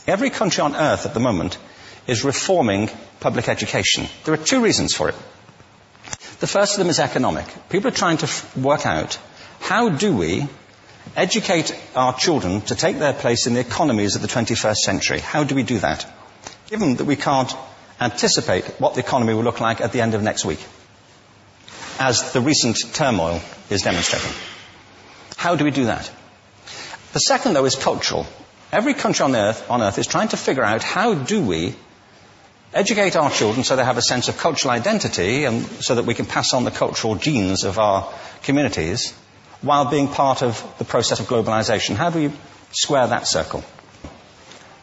Every country on earth at the moment is reforming public education. There are two reasons for it. The first of them is economic. People are trying to work out, how do we educate our children to take their place in the economies of the 21st century? How do we do that? Given that we can't anticipate what the economy will look like at the end of next week, as the recent turmoil is demonstrating. How do we do that? The second, though, is cultural. Every country on earth is trying to figure out, how do we educate our children so they have a sense of cultural identity and so that we can pass on the cultural genes of our communities while being part of the process of globalization. How do we square that circle?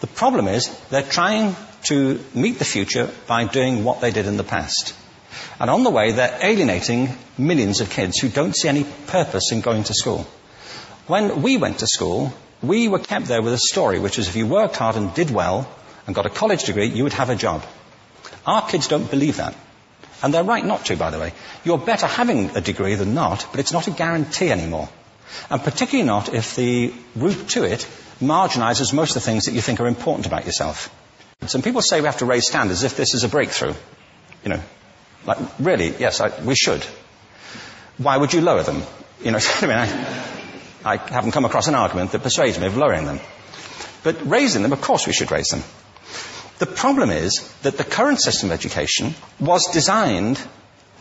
The problem is they're trying to meet the future by doing what they did in the past. And on the way, they're alienating millions of kids who don't see any purpose in going to school. When we went to school, we were kept there with a story, which is if you worked hard and did well and got a college degree, you would have a job. Our kids don't believe that. And they're right not to, by the way. You're better having a degree than not, but it's not a guarantee anymore. And particularly not if the route to it marginalizes most of the things that you think are important about yourself. Some people say we have to raise standards as if this is a breakthrough. You know, like, really, yes, we should. Why would you lower them? You know, I haven't come across an argument that persuades me of lowering them. But raising them, of course we should raise them. The problem is that the current system of education was designed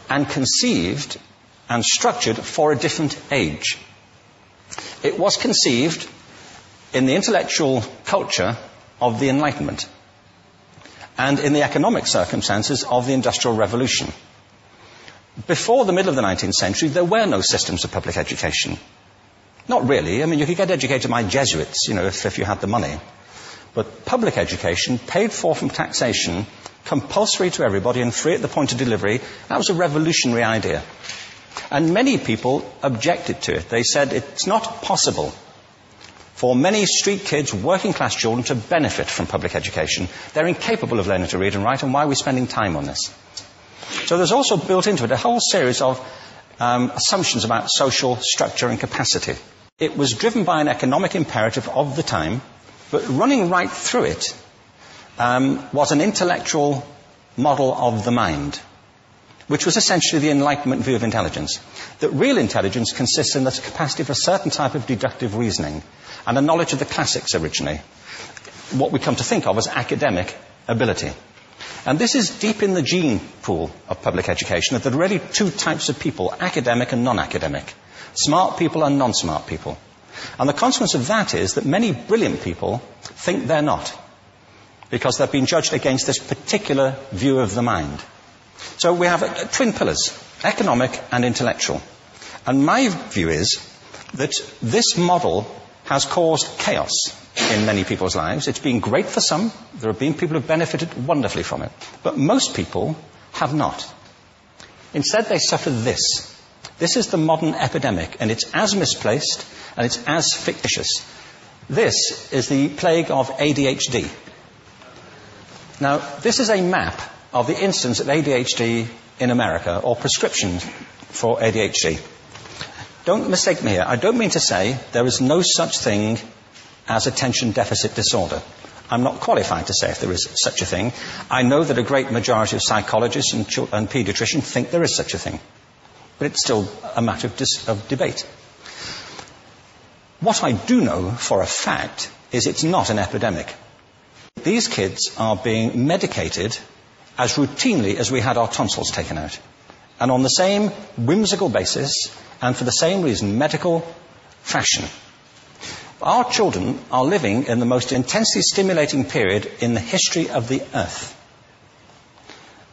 and conceived and structured for a different age. It was conceived in the intellectual culture of the Enlightenment and in the economic circumstances of the Industrial Revolution. Before the middle of the 19th century, there were no systems of public education. Not really. I mean, you could get educated by Jesuits, you know, if you had the money. But public education, paid for from taxation, compulsory to everybody and free at the point of delivery, that was a revolutionary idea. And many people objected to it. They said it's not possible for many street kids, working class children, to benefit from public education. They're incapable of learning to read and write, and why are we spending time on this? So there's also built into it a whole series of assumptions about social structure and capacity. It was driven by an economic imperative of the time, but running right through it was an intellectual model of the mind, which was essentially the Enlightenment view of intelligence. That real intelligence consists in the capacity for a certain type of deductive reasoning and a knowledge of the classics originally, what we come to think of as academic ability. And this is deep in the gene pool of public education, that there are really two types of people, academic and non-academic, smart people and non-smart people. And the consequence of that is that many brilliant people think they're not, because they've been judged against this particular view of the mind. So we have twin pillars, economic and intellectual. And my view is that this model has caused chaos in many people's lives. It's been great for some. There have been people who have benefited wonderfully from it. But most people have not. Instead, they suffer this. This is the modern epidemic, and it's as misplaced and it's as fictitious. This is the plague of ADHD. Now, this is a map of the incidence of ADHD in America, or prescriptions for ADHD. Don't mistake me here. I don't mean to say there is no such thing as attention deficit disorder. I'm not qualified to say if there is such a thing. I know that a great majority of psychologists and paediatricians think there is such a thing. But it's still a matter of debate. What I do know for a fact is it's not an epidemic. These kids are being medicated as routinely as we had our tonsils taken out. And on the same whimsical basis, and for the same reason, medical fashion. Our children are living in the most intensely stimulating period in the history of the earth.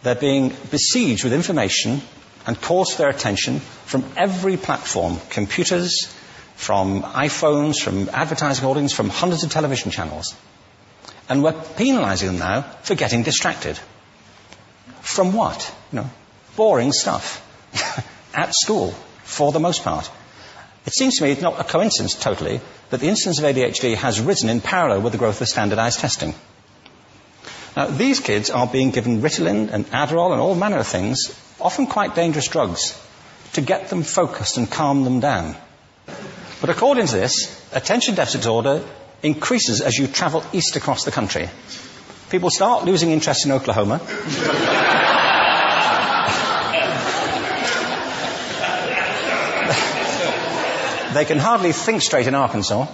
They're being besieged with information and calls for their attention from every platform, computers, from iPhones, from advertising holdings, from hundreds of television channels. And we're penalizing them now for getting distracted. From what? Boring stuff. At school, for the most part. It seems to me it's not a coincidence totally that the incidence of ADHD has risen in parallel with the growth of standardized testing. Now, these kids are being given Ritalin and Adderall and all manner of things, often quite dangerous drugs, to get them focused and calm them down. But according to this, attention deficit disorder increases as you travel east across the country. People start losing interest in Oklahoma. They can hardly think straight in Arkansas.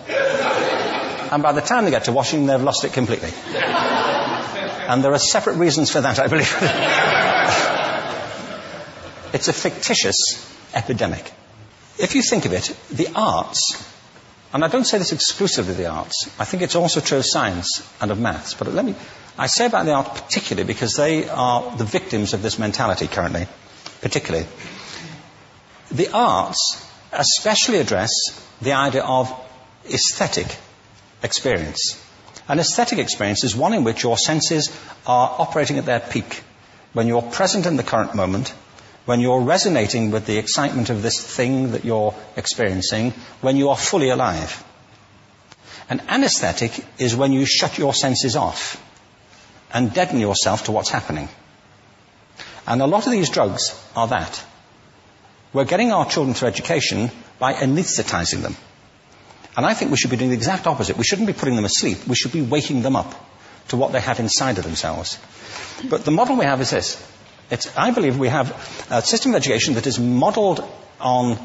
And by the time they get to Washington, they've lost it completely. And there are separate reasons for that, I believe. It's a fictitious epidemic. If you think of it, the arts, and I don't say this exclusively of the arts, I think it's also true of science and of maths, but I say about the arts particularly because they are the victims of this mentality currently, particularly. The arts especially address the idea of aesthetic experience. An aesthetic experience is one in which your senses are operating at their peak, when you're present in the current moment, when you're resonating with the excitement of this thing that you're experiencing, when you are fully alive. An anesthetic is when you shut your senses off and deaden yourself to what's happening. And a lot of these drugs are that. We're getting our children through education by anesthetizing them. And I think we should be doing the exact opposite. We shouldn't be putting them asleep. We should be waking them up to what they have inside of themselves. But the model we have is this. I believe we have a system of education that is modeled on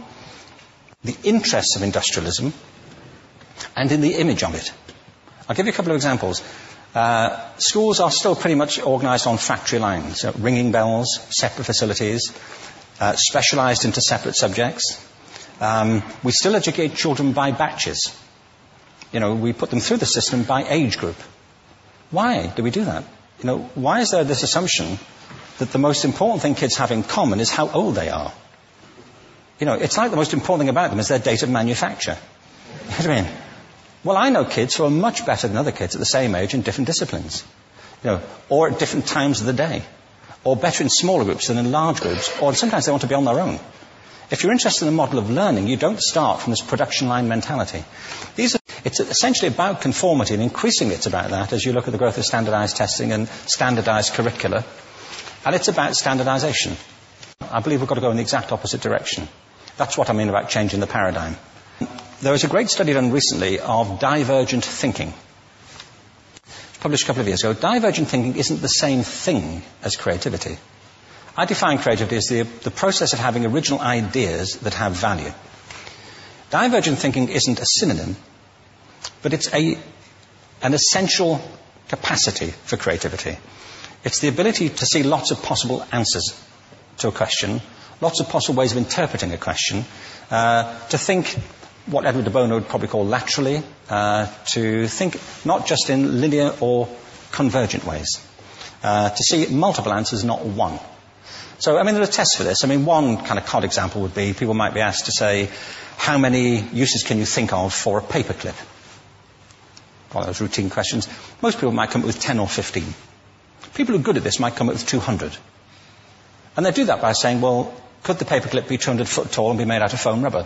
the interests of industrialism and in the image of it. I'll give you a couple of examples. Schools are still pretty much organized on factory lines. Ringing bells, separate facilities, specialized into separate subjects. We still educate children by batches. We put them through the system by age group. Why do we do that? Why is there this assumption that the most important thing kids have in common is how old they are? It's like the most important thing about them is their date of manufacture. You know what I mean? Well, I know kids who are much better than other kids at the same age in different disciplines. Or at different times of the day. Or better in smaller groups than in large groups. Or sometimes they want to be on their own. If you're interested in the model of learning, you don't start from this production line mentality. It's essentially about conformity, and increasingly it's about that as you look at the growth of standardized testing and standardized curricula. And it's about standardization. I believe we've got to go in the exact opposite direction. That's what I mean about changing the paradigm. There was a great study done recently of divergent thinking. Published a couple of years ago. Divergent thinking isn't the same thing as creativity. I define creativity as the process of having original ideas that have value. Divergent thinking isn't a synonym, but it's an essential capacity for creativity. It's the ability to see lots of possible answers to a question, lots of possible ways of interpreting a question, to think what Edward de Bono would probably call laterally, to think not just in linear or convergent ways, to see multiple answers, not one. So, there are tests for this. One kind of cod example would be people might be asked to say, how many uses can you think of for a paperclip? One of those routine questions. Most people might come up with 10 or 15. People who are good at this might come up with 200. And they do that by saying, well, could the paperclip be 200 foot tall and be made out of foam rubber?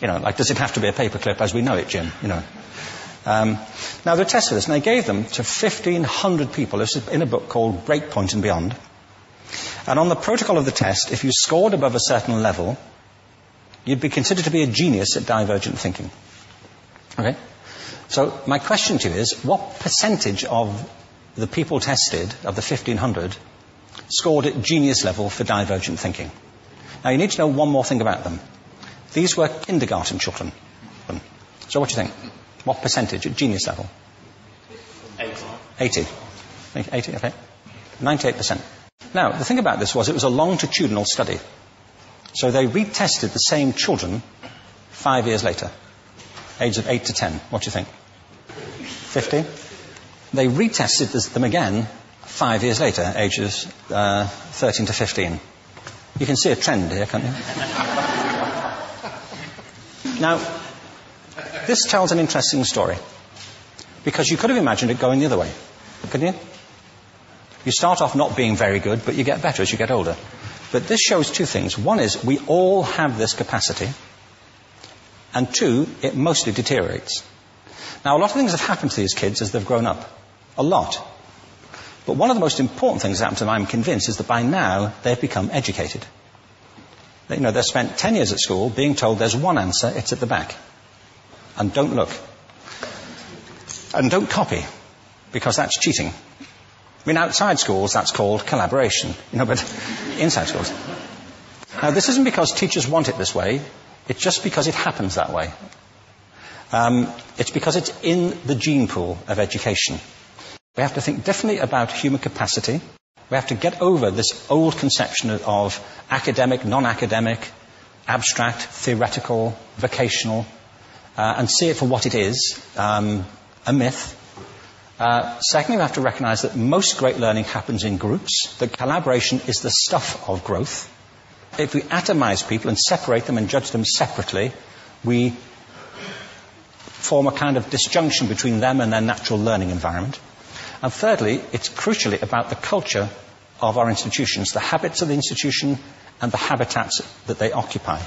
Does it have to be a paperclip as we know it, Jim? Now, there are tests for this, and they gave them to 1,500 people. This is in a book called Breakpoint and Beyond. And on the protocol of the test, if you scored above a certain level, you'd be considered to be a genius at divergent thinking. Okay? So my question to you is, what percentage of the people tested, of the 1,500, scored at genius level for divergent thinking? Now, you need to know one more thing about them. These were kindergarten children. So what do you think? What percentage at genius level? 80. 80, okay. 98%. Now, the thing about this was it was a longitudinal study. So they retested the same children 5 years later, ages of 8 to 10. What do you think? 50? They retested them again 5 years later, ages 13 to 15. You can see a trend here, can't you? Now, this tells an interesting story. Because you could have imagined it going the other way, couldn't you? You start off not being very good, but you get better as you get older. But this shows two things. One is we all have this capacity. And two, it mostly deteriorates. Now, a lot of things have happened to these kids as they've grown up. A lot. But one of the most important things that happened to them, I'm convinced, is that by now they've become educated. They've spent 10 years at school being told there's one answer, it's at the back. And don't look. And don't copy, because that's cheating. I mean, outside schools, that's called collaboration, but inside schools. Now, this isn't because teachers want it this way. It's just because it happens that way. It's because it's in the gene pool of education. We have to think differently about human capacity. We have to get over this old conception of academic, non-academic, abstract, theoretical, vocational, and see it for what it is, a myth. Secondly, we have to recognize that most great learning happens in groups, that collaboration is the stuff of growth. If we atomize people and separate them and judge them separately, we form a kind of disjunction between them and their natural learning environment. And thirdly, it's crucially about the culture of our institutions, the habits of the institution and the habitats that they occupy.